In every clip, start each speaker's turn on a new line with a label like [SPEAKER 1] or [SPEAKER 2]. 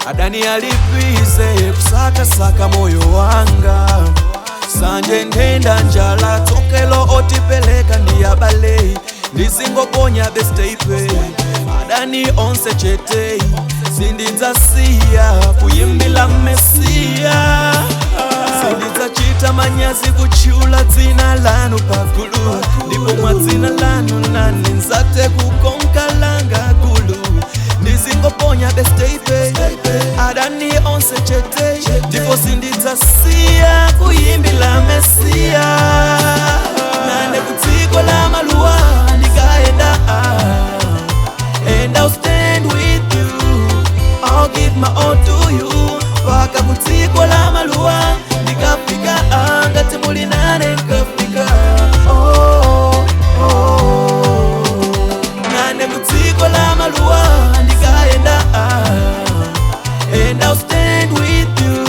[SPEAKER 1] Adani alipize kusaka moyo wanga sanje ndenda njala tokelo otipeleka ndiyabale ndizingoponya besteipe Adani onse chetei sindizasiya kuyimbila Mesiya sindizachita manyazi kuchula dzina lanu pagulu ndipo mwa dzina lanu nani nzate kukonkalanga gulu ndizingoponya besteipe Adani onse chetei ndipo sindizasiya kuyimbila Mesiya nane kudziko la maluwa ndikaenda and I'll stand with you, I'll give my all to you paka kudziko la maluwa ndikafika ngati muli nane nkafika nane kudziko la maluwa ndikaenda and I'll stand with you,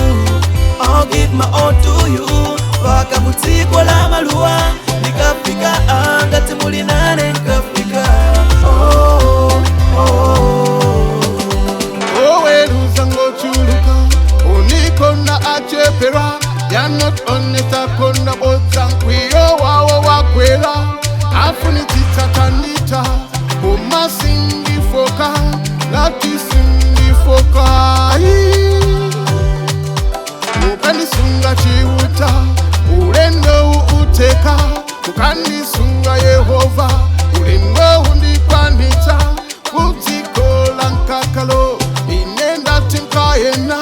[SPEAKER 1] I'll give my all to you paka kudziko la maluwa ndikafika ngati muli nane nkafika
[SPEAKER 2] you're not honest, I couldn't both and queer, wakwela. Afunitita kanita, Oma singi foka, Lati singi foka. Mukani sunga chiuta, Urendo uteka, Mukani sunga Yehova, Uringo undi kwanita, Kutiko lankakalo, Inenda tinkayena,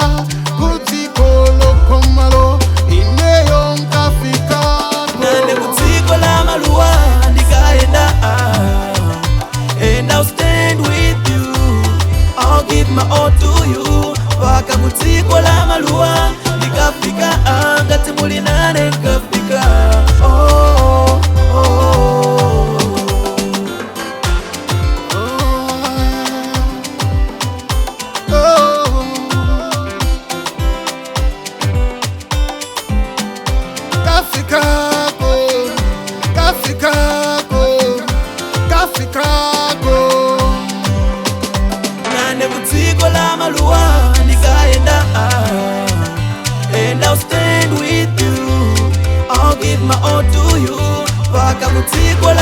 [SPEAKER 2] Kutiko lokomalo.
[SPEAKER 1] Nane kudziko la maluwa ndikaenda and I'll stand with you, I'll give my all to you paka kudziko la maluwa ndikafika ngati muli nane nkafika nane kudziko la maluwa ndikaenda and I'll stand with you, I'll give my all to you paka kudziko